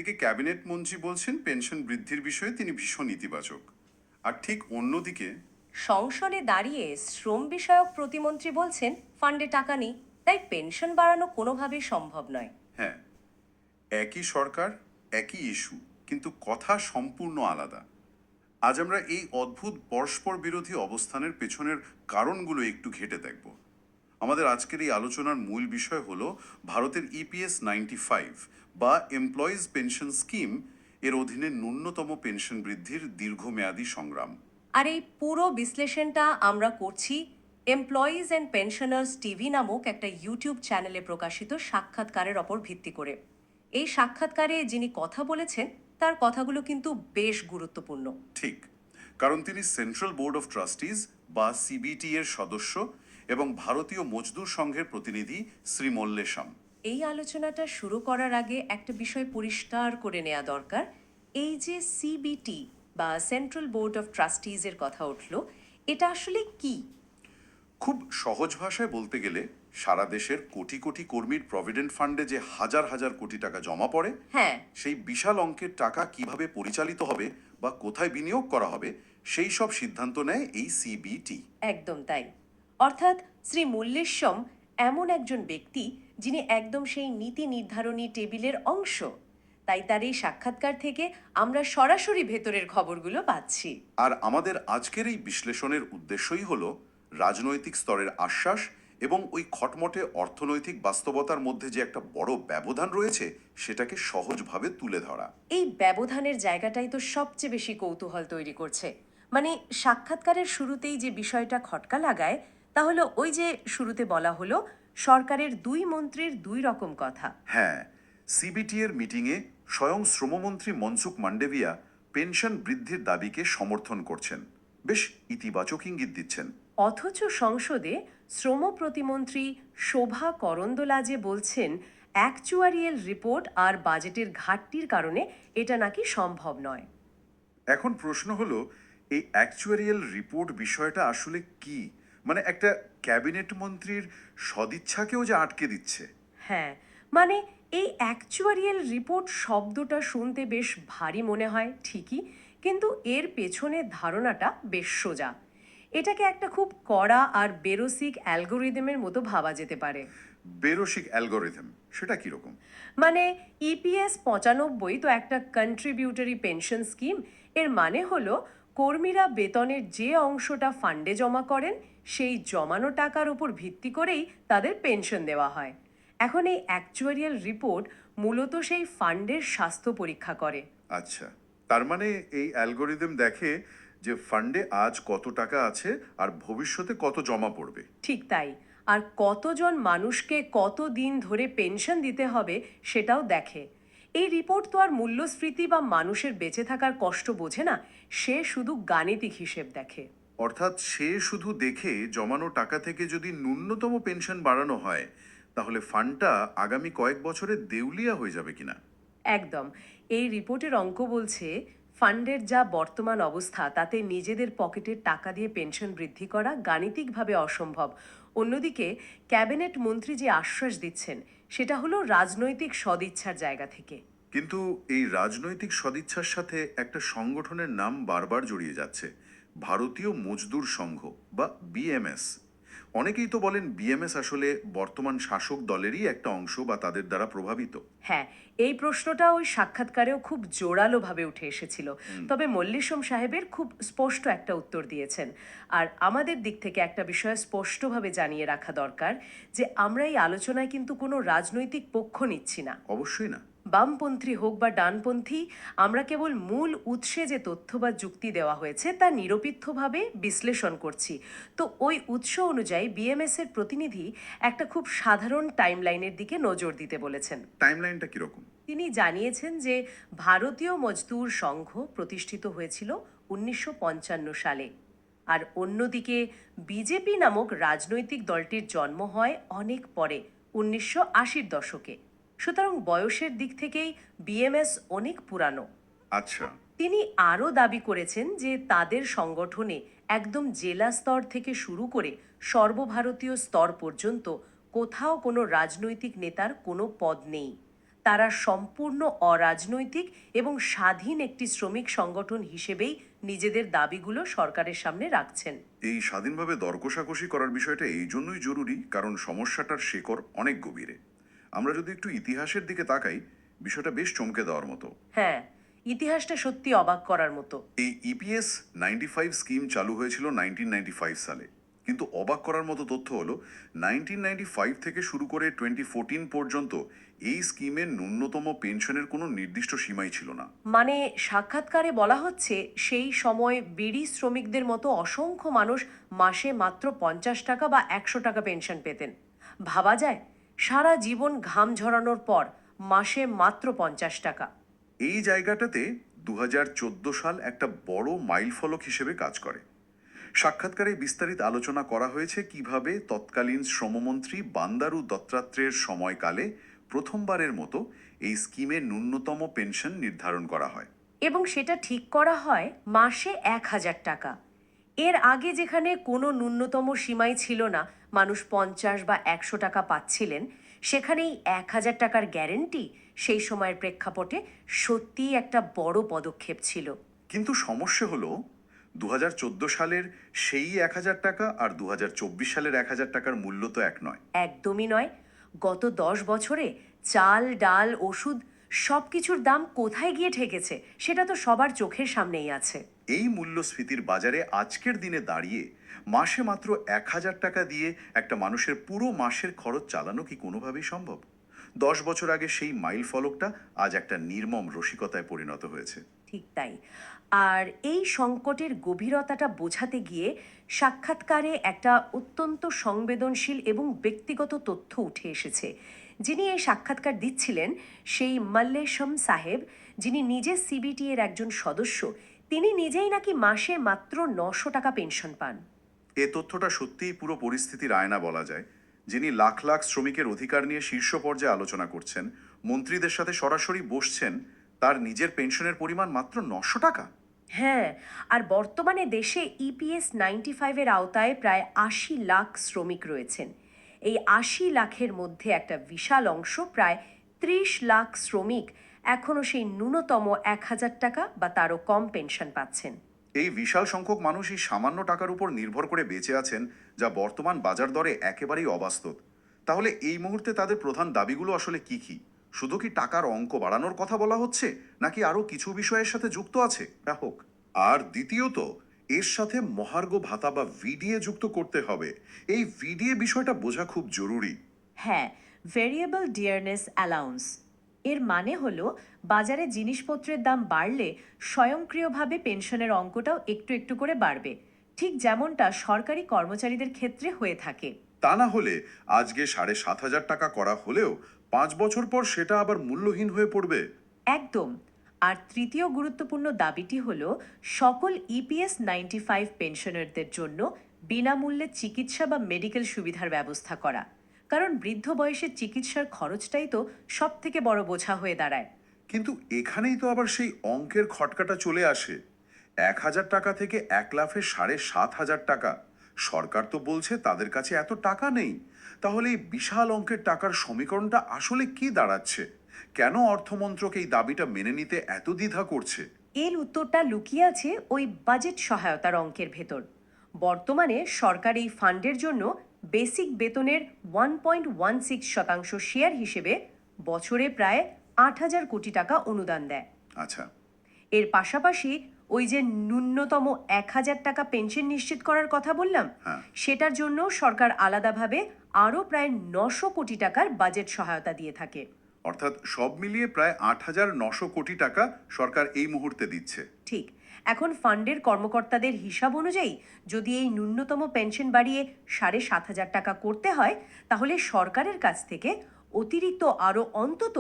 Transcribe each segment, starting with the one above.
একদিকে ক্যাবিনেট মন্ত্রী বলছেন পেনশন বৃদ্ধির বিষয়ে তিনি ভীষণ ইতিবাচক, আর ঠিক অন্যদিকে সংসদে দাঁড়িয়ে শ্রম বিষয়ক প্রতিমন্ত্রী বলছেন ফান্ডে টাকা নেই, তাই পেনশন বাড়ানো কোনোভাবেই সম্ভব নয়। হ্যাঁ, একই সরকার, একই ইস্যু, কিন্তু কথা সম্পূর্ণ আলাদা। আজ আমরা এই অদ্ভুত পরস্পর বিরোধী অবস্থানের পেছনের কারণগুলো একটু ঘেঁটে দেখব। আমাদের আজকের এই আলোচনার মূল বিষয় হলো ভারতের ইপিএস 95 বা এমপ্লয়িজ পেনশন স্কিম এর অধীনে ন্যূনতম পেনশন বৃদ্ধির দীর্ঘমেয়াদী সংগ্রাম। আর এই পুরো বিশ্লেষণটা আমরা করছি এমপ্লয়িজ অ্যান্ড পেনশনার্স টিভি নামক একটা ইউটিউব চ্যানেলে প্রকাশিত সাক্ষাৎকারের ওপর ভিত্তি করে। এই সাক্ষাৎকারে যিনি কথা বলেছেন তার কথাগুলো কিন্তু বেশ গুরুত্বপূর্ণ। ঠিক, কারণ তিনি সেন্ট্রাল বোর্ড অফ ট্রাস্টিজ বা সিবিটি এর সদস্য এবং ভারতীয় মজদুর সংঘের প্রতিনিধি শ্রী মল্লেশম। এই আলোচনাটা শুরু করার আগে একটা বিষয় পরিষ্কার করে নেওয়া দরকার। এই যে সিবিটি বা সেন্ট্রাল বোর্ড অফ ট্রাস্টিজের কথা উঠলো, এটা আসলে কি? খুব সহজ ভাষায় বলতে গেলে সারা দেশের কোটি কোটি কর্মীর প্রভিডেন্ট ফান্ডে যে হাজার হাজার কোটি টাকা জমা পড়ে, হ্যাঁ, সেই বিশাল অঙ্কের টাকা কিভাবে পরিচালিত হবে বা কোথায় বিনিয়োগ করা হবে সেই সব সিদ্ধান্ত নেয় এই সিবিটি। একদম তাই। অর্থাৎ শ্রী মল্লেশ্বম এমন একজন ব্যক্তি যিনি একদম সেই নীতি নির্ধারণী টেবিলের অংশ। তাই তার এই সাক্ষাৎকার থেকে আমরা সরাসরি ভেতরের খবরগুলো পাচ্ছি। আর আমাদের আজকের এই বিশ্লেষণের উদ্দেশ্যই হলো রাজনৈতিক স্তরের আশ্বাস এবং ওই খটমটে অর্থনৈতিক বাস্তবতার মধ্যে যে একটা বড় ব্যবধান রয়েছে সেটাকে সহজভাবে তুলে ধরা। এই ব্যবধানের জায়গাটাই তো সবচেয়ে বেশি কৌতূহল তৈরি করছে। মানে সাক্ষাৎকারের শুরুতেই যে বিষয়টা খটকা লাগায় তা হলো ওই যে শুরুতে বলা হলো সরকারের দুই মন্ত্রীর দুই রকম কথা। হ্যাঁ, সিবিটি এর মিটিংয়ে স্বয়ং শ্রমমন্ত্রী মনসুখ মান্ডেভিয়া পেনশন বৃদ্ধির দাবিকে সমর্থন করছেন, বেশ ইতিবাচক ইঙ্গিত দিচ্ছেন। অথচ সংসদে শ্রম প্রতিমন্ত্রী শোভা করন্দোলাজে বলছেন অ্যাকচুয়ারিয়াল রিপোর্ট আর বাজেটের ঘাটতির কারণে এটা নাকি সম্ভব নয়। এখন প্রশ্ন হলো, এই অ্যাকচুয়ারিয়াল রিপোর্ট বিষয়টা আসলে কি? মানে একটা ক্যাবিনেট মন্ত্রীর সদিচ্ছাকেও যে আটকে দিচ্ছে। হ্যাঁ, মানে এই অ্যাকচুয়ারিয়াল রিপোর্ট শব্দটা শুনতে বেশ ভারী মনে হয় ঠিকই, কিন্তু এর পেছনে ধারণাটা বেশ সোজা। এটাকে একটা খুব কড়া আর বেরসিক অ্যালগোরিদমের মতো ভাবা যেতে পারে। বেরসিক অ্যালগোরিদম সেটা কিরকম? মানে ইপিএস 95 তো একটা কন্ট্রিবিউটরি পেনশন স্কিম। এর মানে হলো কর্মীরা বেতনের যে অংশটা ফান্ডে জমা করেন সেই জমানো টাকার উপর ভিত্তি করেই তাদের পেনশন দেওয়া হয়। এখন এই অ্যাকচুয়ারিয়াল রিপোর্ট মূলত সেই ফান্ডের স্বাস্থ্য পরীক্ষা করে। আচ্ছা, তার মানে এই অ্যালগোরিদম দেখে যে ফান্ডে আজ কত টাকা আছে আর ভবিষ্যতে কত জমা পড়বে। ঠিক তাই। আর কতজন মানুষকে কত দিন ধরে পেনশন দিতে হবে সেটাও দেখে। এই রিপোর্ট তো আর মূল্যস্ফীতি বা মানুষের বেঁচে থাকার কষ্ট বোঝে না, সে শুধু গাণিতিক হিসেব দেখে। অর্থাৎ সে শুধু দেখে জমানো টাকা থেকে যদি ন্যূনতম পেনশন বাড়ানো হয় তাহলে ফান্ডটা আগামী কয়েক বছরে দেউলিয়া হয়ে যাবে কিনা। একদম। এই রিপোর্টের অঙ্ক বলছে ফান্ডের যা বর্তমান অবস্থা তাতে নিজেদের পকেটের টাকা দিয়ে পেনশন বৃদ্ধি করা গাণিতিকভাবে অসম্ভব। অন্যদিকে ক্যাবিনেট মন্ত্রী যে আশ্বাস দিচ্ছেন সেটা হলো রাজনৈতিক সদিচ্ছার জায়গা থেকে। কিন্তু এই রাজনৈতিক সদিচ্ছার সাথে একটা সংগঠনের নাম বারবার জড়িয়ে যাচ্ছে, ভারতীয় মজদুর সংঘ বা বিএমএস। অনেকেই তো বলেন বিএমএস আসলে বর্তমান শাসক দলেরই একটা অংশ বা তাদের দ্বারা প্রভাবিত। হ্যাঁ, এই প্রশ্নটা ওই সাক্ষাৎকারেও খুব জোরালোভাবে উঠে এসেছিল। তবে মল্লেশ্বম সাহেবের খুব স্পষ্ট একটা উত্তর দিয়েছেন। আর আমাদের দিক থেকে একটা বিষয় স্পষ্টভাবে জানিয়ে রাখা দরকার যে আমরা এই আলোচনায় কিন্তু কোনো রাজনৈতিক পক্ষ নিচ্ছি না। অবশ্যই না। বামপন্থী হোক বা ডানপন্থী, আমরা কেবল মূল উৎসে যে তথ্য বা যুক্তি দেওয়া হয়েছে তা নিরপেক্ষভাবে বিশ্লেষণ করছি। তো ওই উৎস অনুযায়ী বিএমএস এর প্রতিনিধি একটা খুব সাধারণ টাইমলাইনের দিকে নজর দিতে বলেছেন। টাইমলাইনটা কিরকম? তিনি জানিয়েছেন যে ভারতীয় মজদুর সংঘ প্রতিষ্ঠিত হয়েছিল 1955 সালে। আর অন্যদিকে বিজেপি নামক রাজনৈতিক দলটির জন্ম হয় অনেক পরে, 1980-র দশকে। সুতরাং বয়সের দিক থেকেই বিএমএস অনেক পুরানো। আচ্ছা। তিনি আরও দাবি করেছেন যে তাদের সংগঠনে একদম জেলা স্তর থেকে শুরু করে সর্বভারতীয় স্তর পর্যন্ত কোথাও কোনো রাজনৈতিক নেতার কোনো পদ নেই। তারা সম্পূর্ণ অরাজনৈতিক এবং স্বাধীন একটি শ্রমিক সংগঠন হিসেবেই নিজেদের দাবিগুলো সরকারের সামনে রাখছেন। এই স্বাধীনভাবে দর কষাকষি করার বিষয়টা এই জন্যই জরুরি, কারণ সমস্যাটার শেকড় অনেক গভীরে। আমরা যদি একটু ইতিহাসের দিকে তাকাই, বিষয়টা বেশ চমকে দেওয়ার মতো। হ্যাঁ, ইতিহাসটা সত্যি অবাক করার মতো। এই ইপিএস 95 স্কিম চালু হয়েছিল 1995 সালে, কিন্তু অবাক করার মতো তথ্য হলো 1995 থেকে শুরু করে 2014 পর্যন্ত এই স্কিমের ন্যূনতম পেনশনের কোনো নির্দিষ্ট সীমাই ছিল না। মানে সাক্ষাৎকারে বলা হচ্ছে সেই সময় বিড়ি শ্রমিকদের মতো অসংখ্য মানুষ মাসে মাত্র 50 টাকা বা 100 টাকা পেনশন পেতেন। ভাবা যায়, সারা জীবন ঘাম ঝরানোর পর মাসে মাত্র 50 টাকা। এই জায়গাটাতে 2014 সাল একটা বড় মাইলফলক হিসেবে কাজ করে। সাক্ষাৎকারে বিস্তারিত আলোচনা করা হয়েছে কিভাবে তৎকালীন শ্রমমন্ত্রী বান্দারু দত্তাত্রেয়ের সময়কালে প্রথমবারের মতো এই স্কিমের ন্যূনতম পেনশন নির্ধারণ করা হয়। এবং সেটা ঠিক করা হয় মাসে 1,000 টাকা। এর আগে যেখানে কোনো ন্যূনতম সীমাই ছিল না, মানুষ 50 বা 100 টাকা পাচ্ছিলেন, সেখানেই 1,000 টাকার গ্যারেন্টি সেই সময়ের প্রেক্ষাপটে সত্যিই একটা বড় পদক্ষেপ ছিল। কিন্তু সমস্যা হলো 2014 সালের সেই 1000 টাকা আর 2024 সালের 1000 টাকার মূল্য তো এক নয়। একদমই নয়। গত 10 বছরে চাল, ডাল, ওষুধ সব কিছুর দাম কোথায় গিয়ে ঠেকেছে সেটা তো সবার চোখের সামনেই আছে। এই মূল্যস্ফীতির বাজারে আজকের দিনে দাঁড়িয়ে মাসে মাত্র 1000 টাকা দিয়ে একটা মানুষের পুরো মাসের খরচ চালানো কি কোনোভাবেই সম্ভব? 10 বছর আগে সেই মাইল ফলকটা আজ একটা নির্মম রসিকতায় পরিণত হয়েছে। ঠিক তাই। আর এই সংকটের গভীরতাটা বোঝাতে গিয়ে সাক্ষাৎকারে একটা অত্যন্ত সংবেদনশীল এবং ব্যক্তিগত তথ্য উঠে এসেছে। যিনি এই সাক্ষাৎকার দিচ্ছিলেন সেই মাল্লেশম সাহেব, যিনি নিজে সিবিটি এর একজন সদস্য, তিনি নিজেই নাকি মাসে মাত্র 900 টাকা পেনশন পান। এ তথ্যটা সত্যিই পুরো পরিস্থিতির আয়না বলা যায়। যিনি লাখ লাখ শ্রমিকের অধিকার নিয়ে শীর্ষ পর্যায়ে আলোচনা করছেন, মন্ত্রীদের সাথে সরাসরি বসছেন, তার নিজের পেনশনের পরিমাণ মাত্র 900 টাকা। হ্যাঁ, আর বর্তমানে দেশে ইপিএস 95-এর আওতায় প্রায় 80 লাখ শ্রমিক রয়েছেন। এই 80 লাখের মধ্যে একটা বিশাল অংশ, প্রায় 30 লাখ শ্রমিক, এখনও সেই ন্যূনতম 1,000 টাকা বা তারও কম পেনশন পাচ্ছেন। এই বিশাল সংখ্যক মানুষ এই সামান্য টাকার উপর নির্ভর করে বেঁচে আছেন, যা বর্তমান বাজার দরে একেবারেই অবাস্তব। তাহলে এই মুহূর্তে তাদের প্রধান দাবিগুলো আসলে কি কি? শুধু কি টাকার অঙ্ক বাড়ানোর কথা বলা হচ্ছে, নাকি আরো কিছু বিষয়ের সাথে যুক্ত আছে? তা হোক। আর দ্বিতীয়ত, এর সাথে মহার্ঘ ভাতা বা ভিডিএ যুক্ত করতে হবে। এই ভিডিএ বিষয়টা বোঝা খুব জরুরি। হ্যাঁ, ভেরিয়েবল ডিয়ারনেস অ্যালাউন্স এর মানে হলো বাজারে জিনিসপত্রের দাম বাড়লে স্বয়ংক্রিয়ভাবে পেনশনের অঙ্কটাও একটু একটু করে বাড়বে, ঠিক যেমনটা সরকারি কর্মচারীদের ক্ষেত্রে হয়ে থাকে। তা না হলে আজকে 7,500 টাকা করা হলেও 5 বছর পর সেটা আবার মূল্যহীন হয়ে পড়বে। একদম। আর তৃতীয় গুরুত্বপূর্ণ দাবিটি হলো সকল ইপিএস 95 পেনশনারদের জন্য বিনামূল্যে চিকিৎসা বা মেডিকেল সুবিধার ব্যবস্থা করা। কারণ বৃদ্ধ বয়সের চিকিৎসার খরচটাই তো সব থেকে বড় বোঝা হয়ে দাঁড়ায়। কিন্তু এখানেই তো আবার সেই অঙ্কের খটকাটা চলে আসে। 1,000 টাকা থেকে 1,00,000-এ 7,500 টাকা। সরকার তো বলছে তাদের কাছে এত টাকা নেই। তাহলে এই বিশাল অঙ্কের টাকার সমীকরণটা আসলে কি দাঁড়াচ্ছে? কেন অর্থমন্ত্রক এই দাবিটা মেনে নিতে এত দ্বিধা করছে? এর উত্তরটা লুকিয়ে আছে ওই বাজেট সহায়তার অঙ্কের ভেতর। বর্তমানে সরকার এই ফান্ডের জন্য বেসিক বেতনের 1.16% শেয়ার হিসেবে বছরে প্রায় 8,000 কোটি টাকা অনুদান দেয়। আচ্ছা। এর পাশাপাশি ওই যে ন্যূনতম 1,000 টাকা পেনশন নিশ্চিত করার কথা বললাম, হ্যাঁ। সেটার জন্য সরকার আলাদাভাবে আরও প্রায় 900 কোটি টাকার বাজেট সহায়তা দিয়ে থাকে। অর্থাৎ সব মিলিয়ে প্রায় 8,900 কোটি টাকা সরকার এই মুহূর্তে দিচ্ছে। ঠিক। এখন ফান্ডের কর্মকর্তাদের হিসাব অনুযায়ী যদি এই ন্যূনতম পেনশন বাড়িয়ে 7,500 টাকা করতে হয়, তাহলে সরকারের কাছ থেকে অতিরিক্ত আরও অন্তত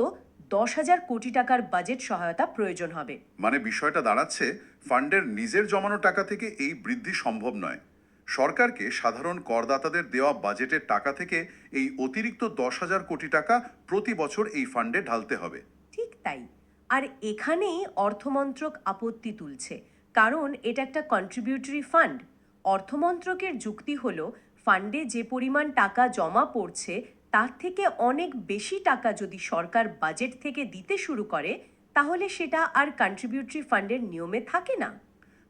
10,000 কোটি টাকার বাজেট সহায়তা প্রয়োজন হবে। মানে বিষয়টা দাঁড়াচ্ছে, ফান্ডের নিজের জমানো টাকা থেকে এই বৃদ্ধি সম্ভব নয়। সরকারকে সাধারণ করদাতাদের দেওয়া বাজেটের টাকা থেকে এই অতিরিক্ত 10,000 কোটি টাকা প্রতি বছর এই ফান্ডে ঢালতে হবে। ঠিক তাই। আর এখানেই অর্থমন্ত্রক আপত্তি তুলছে, কারণ এটা একটা কন্ট্রিবিউটরি ফান্ড। অর্থমন্ত্রকের যুক্তি হলো ফান্ডে যে পরিমাণ টাকা জমা পড়ছে তার থেকে অনেক বেশি টাকা যদি সরকার বাজেট থেকে দিতে শুরু করে, তাহলে সেটা আর কন্ট্রিবিউটরি ফান্ডের নিয়মে থাকে না।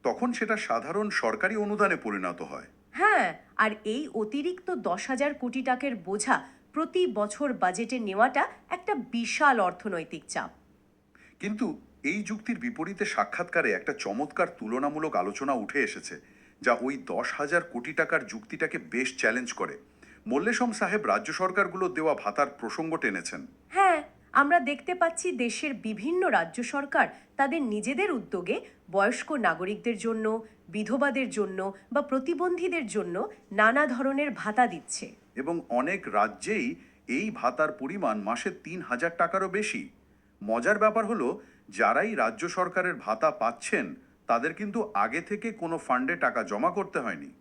তখন সেটা সাধারণ সরকারি অনুদানে পরিণত হয়। হ্যাঁ, আর এই অতিরিক্ত 10,000 কোটি টাকার বোঝা প্রতি বছর বাজেটে নেওয়াটা একটা বিশাল অর্থনৈতিক চাপ। কিন্তু এই যুক্তির বিপরীতে সাক্ষাৎকারে একটা চমৎকার তুলনামূলক আলোচনা উঠে এসেছে, যা ওই 10,000 কোটি টাকার যুক্তিটাকে বেশ চ্যালেঞ্জ করে। মল্লেশম সাহেব রাজ্য সরকারগুলো দেওয়া ভাতার প্রসঙ্গ টেনেছেন। হ্যাঁ, আমরা দেখতে পাচ্ছি দেশের বিভিন্ন রাজ্য সরকার তাদের নিজেদের উদ্যোগে বয়স্ক নাগরিকদের জন্য, বিধবাদের জন্য বা প্রতিবন্ধীদের জন্য নানা ধরনের ভাতা দিচ্ছে। এবং অনেক রাজ্যেই এই ভাতার পরিমাণ মাসে 3,000 টাকারও বেশি। মজার ব্যাপার হলো, যারাই রাজ্য সরকারের ভাতা পাচ্ছেন তাদের কিন্তু আগে থেকে কোনো ফান্ডে টাকা জমা করতে হয়নি।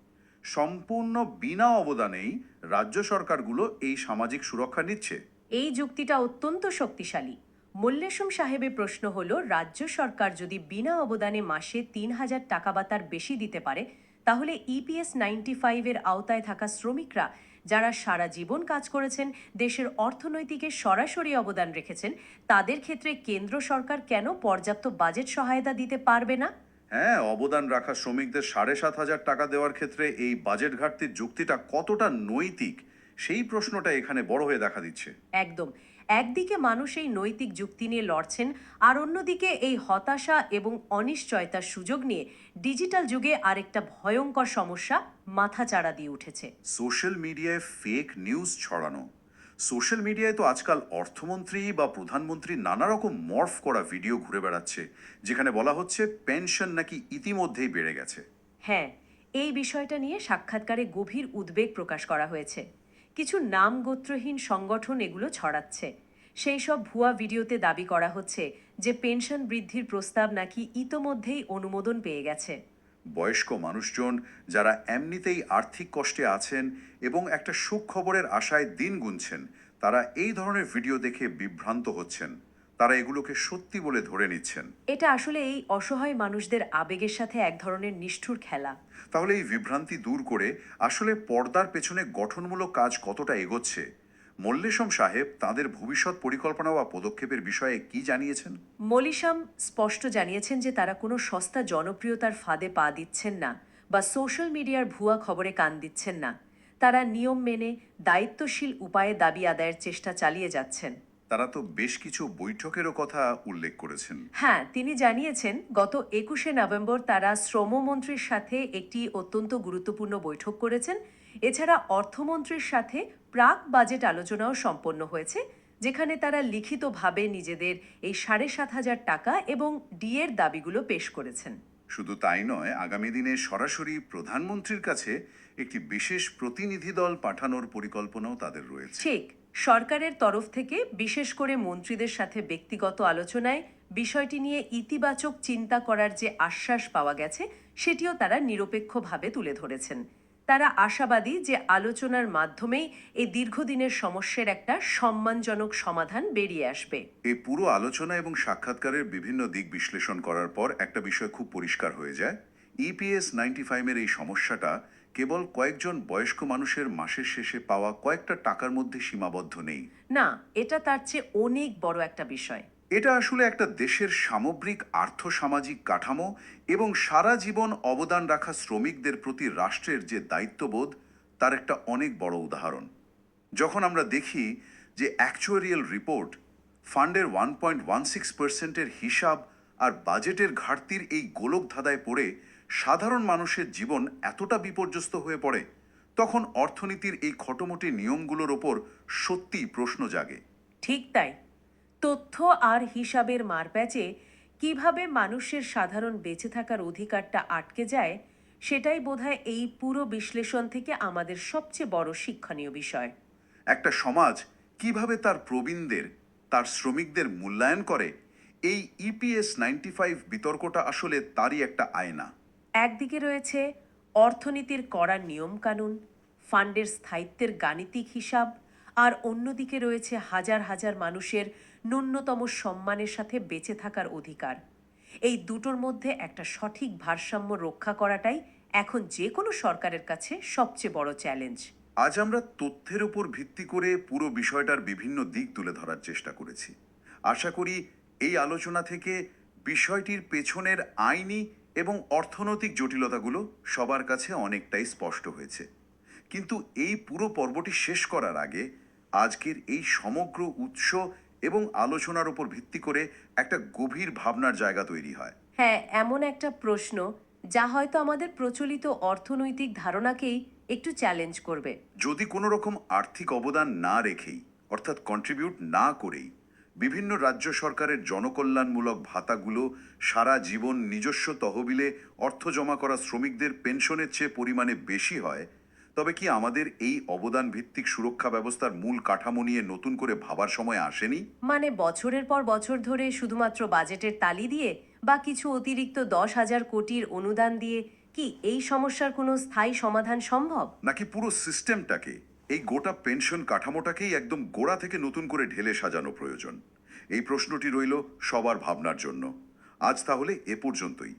সম্পূর্ণ বিনা অবদানেই রাজ্য সরকারগুলো এই সামাজিক সুরক্ষা নিচ্ছে। এই যুক্তিটা অত্যন্ত শক্তিশালী। মল্লেশম সাহেবের প্রশ্ন হলো, রাজ্য সরকার যদি বিনা অবদানে মাসে 3,000 টাকা বা তার বেশি দিতে পারে, তাহলে ইপিএস 95-এর আওতায় থাকা শ্রমিকরা যারা সারা জীবন কাজ করেছেন, দেশের অর্থনৈতিকে সরাসরি অবদান রেখেছেন, তাদের ক্ষেত্রে কেন্দ্র সরকার কেন পর্যাপ্ত বাজেট সহায়তা দিতে পারবে না? হ্যাঁ, অবদান রাখা শ্রমিকদের 7,500 টাকা দেওয়ার ক্ষেত্রে এই বাজেট ঘাটতির যুক্তিটা কতটা নৈতিক, সেই প্রশ্নটা এখানে বড় হয়ে দেখা দিচ্ছে। একদম। একদিকে মানুষ এই নৈতিক যুক্তি নিয়ে লড়ছেন, আর অন্যদিকে এই হতাশা এবং অনিশ্চয়তার সুযোগ নিয়ে ডিজিটাল যুগে আরেকটা ভয়ঙ্কর সমস্যা মাথাচাড়া দিয়ে উঠেছে। সোশ্যাল মিডিয়ায় ফেক নিউজ ছড়ানো। সোশ্যাল মিডিয়ায় তো আজকাল অর্থমন্ত্রী বা প্রধানমন্ত্রী নানা রকম মর্ফ করা ভিডিও ঘুরে বেড়াচ্ছে, যেখানে বলা হচ্ছে পেনশন নাকি ইতিমধ্যেই বেড়ে গেছে। হ্যাঁ, এই বিষয়টা নিয়ে সাক্ষাৎকারে গভীর উদ্বেগ প্রকাশ করা হয়েছে। কিছু নাম গোত্রহীন সংগঠন এগুলো ছড়াচ্ছে। সেই সব ভুয়া ভিডিওতে দাবি করা হচ্ছে যে পেনশন বৃদ্ধির প্রস্তাব নাকি ইতোমধ্যেই অনুমোদন পেয়ে গেছে। বয়স্ক মানুষজন যারা এমনিতেই আর্থিক কষ্টে আছেন এবং একটা সুখবরের আশায় দিন গুনছেন, তারা এই ধরনের ভিডিও দেখে বিভ্রান্ত হচ্ছেন। তারা এগুলোকে সত্যি বলে ধরে নিচ্ছেন। এটা আসলে এই অসহায় মানুষদের আবেগের সাথে এক ধরনের নিষ্ঠুর খেলা। তাহলে এই বিভ্রান্তি দূর করে আসলে পর্দার পেছনে গঠনমূলক কাজ কতটা এগোচ্ছে, মল্লেশম সাহেব তাদের ভবিষ্যৎ পরিকল্পনা বা পদক্ষেপের বিষয়ে কি জানিয়েছেন? মলিশাম স্পষ্ট জানিয়েছেন যে তারা কোনো সস্তা জনপ্রিয়তার ফাঁদে পা দিচ্ছেন না বা সোশ্যাল মিডিয়ার ভুয়া খবরে কান দিচ্ছেন না। তারা নিয়ম মেনে দায়িত্বশীল উপায়ে দাবি আদায়ের চেষ্টা চালিয়ে যাচ্ছেন। তারা তো বেশ কিছু বৈঠকেরও কথা উল্লেখ করেছেন। হ্যাঁ, তিনি জানিয়েছেন গত 21শে নভেম্বর তারা শ্রমমন্ত্রীর সাথে একটি অত্যন্ত গুরুত্বপূর্ণ বৈঠক করেছেন। এছাড়া অর্থমন্ত্রীর সাথে প্রাক বাজেট আলোচনাও সম্পন্ন হয়েছে, যেখানে তারা লিখিতভাবে নিজেদের এই 7,500 টাকা এবং ডিএর দাবিগুলো পেশ করেছেন। শুধু তাই নয়, আগামী দিনে সরাসরি প্রধানমন্ত্রীর কাছে একটি বিশেষ প্রতিনিধি দল পাঠানোর পরিকল্পনাও তাদের রয়েছে। ঠিক, সরকারের তরফ থেকে বিশেষ করে মন্ত্রীদের সাথে ব্যক্তিগত আলোচনায় বিষয়টি নিয়ে ইতিবাচক চিন্তা করার যে আশ্বাস পাওয়া গেছে, সেটিও তারা নিরপেক্ষভাবে তুলে ধরেছেন। তারা আশাবাদী যে আলোচনার মাধ্যমেই এই দীর্ঘদিনের সমস্যার একটা সম্মানজনক সমাধান বেরিয়ে আসবে। এই পুরো আলোচনা এবং সাক্ষাৎকারের বিভিন্ন দিক বিশ্লেষণ করার পর একটা বিষয় খুব পরিষ্কার হয়ে যায়। ইপিএস 95-এর এই সমস্যাটা কেবল কয়েকজন বয়স্ক মানুষের মাসের শেষে পাওয়া কয়েকটা টাকার মধ্যে সীমাবদ্ধ নেই। না, এটা তার চেয়ে অনেক বড় একটা বিষয়। এটা আসলে একটা দেশের সামগ্রিক আর্থসামাজিক কাঠামো এবং সারা জীবন অবদান রাখা শ্রমিকদের প্রতি রাষ্ট্রের যে দায়িত্ববোধ, তার একটা অনেক বড় উদাহরণ। যখন আমরা দেখি যে অ্যাকচুয়ারিয়াল রিপোর্ট, ফান্ডের 1.16%-এর হিসাব আর বাজেটের ঘাটতির এই গোলকধাঁধায় পড়ে সাধারণ মানুষের জীবন এতটা বিপর্যস্ত হয়ে পড়ে, তখন অর্থনীতির এই খটোমটি নিয়মগুলোর ওপর সত্যিই প্রশ্ন জাগে। ঠিক তাই। তথ্য আর হিসাবের মারপ্যাচে কিভাবে মানুষের সাধারণ বেঁচে থাকার অধিকারটা আটকে যায়, সেটাই বোধহয় এই পুরো বিশ্লেষণ থেকে আমাদের সবচেয়ে বড় শিক্ষণীয় বিষয়। একটা সমাজ কিভাবে তার প্রবীণদের, তার শ্রমিকদের মূল্যায়ন করে, এই ইপিএস 95 বিতর্কটা আসলে তারই একটা আয়না। একদিকে রয়েছে অর্থনীতির কড়া নিয়মকানুন, ফান্ডের স্থায়িত্বের গাণিতিক হিসাব, আর অন্যদিকে রয়েছে হাজার হাজার মানুষের ন্যূনতম সম্মানের সাথে বেঁচে থাকার অধিকার। এই দুটোর মধ্যে একটা সঠিক ভারসাম্য রক্ষা করাটাই এখন যে কোনো সরকারের কাছে সবচেয়ে বড় চ্যালেঞ্জ। আজ আমরা তথ্যের উপর ভিত্তি করে পুরো বিষয়টার বিভিন্ন দিক তুলে ধরার চেষ্টা করেছি। আশা করি এই আলোচনা থেকে বিষয়টির পেছনের আইনি এবং অর্থনৈতিক জটিলতাগুলো সবার কাছে অনেকটাই স্পষ্ট হয়েছে। কিন্তু এই পুরো পর্বটি শেষ করার আগে আজকের এই সমগ্র উৎস এবং আলোচনার উপর ভিত্তি করে একটা গভীর ভাবনার জায়গা তৈরি হয়। হ্যাঁ, এমন একটা প্রশ্ন যা হয়তো আমাদের প্রচলিত অর্থনৈতিক ধারণাকেই একটু চ্যালেঞ্জ করবে। যদি কোনো রকম আর্থিক অবদান না রেখেই, অর্থাৎ কন্ট্রিবিউট না করেই, বিভিন্ন রাজ্য সরকারের জনকল্যাণমূলক ভাতাগুলো সারা জীবন নিজস্ব তহবিলে অর্থ জমা করা শ্রমিকদের পেনশনের চেয়ে পরিমাণে বেশি হয়, তবে কি আমাদের এই অবদান ভিত্তিক সুরক্ষা ব্যবস্থার মূল কাঠামো নিয়ে নতুন করে ভাবার সময় আসেনি? মানে বছরের পর বছর ধরে শুধুমাত্র বাজেটের তালি দিয়ে বা কিছু অতিরিক্ত 10,000 কোটির অনুদান দিয়ে কি এই সমস্যার কোনো স্থায়ী সমাধান সম্ভব? নাকি পুরো সিস্টেমটাকে, এই গোটা পেনশন কাঠামোটাকেই একদম গোড়া থেকে নতুন করে ঢেলে সাজানো প্রয়োজন? এই প্রশ্নটি রইল সবার ভাবনার জন্য। আজ তাহলে এ পর্যন্তই।